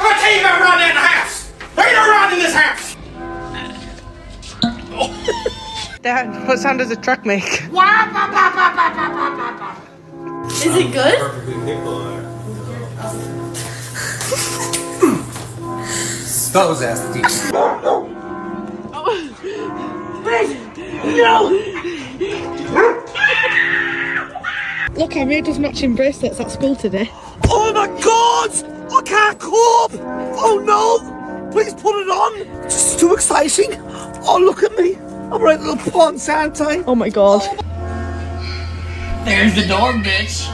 I'm gonna tell you about running in the house. There ain't no running in this house. Dad, what sound does a truck make? Is it good? Those ass teeth. Look, I made us matching bracelets at school today. Oh my god! I can't cope! Oh no! Please put it on! This is too exciting! Oh, look at me! I'm right little ponce, aren't I? Oh my god. There's the door, bitch.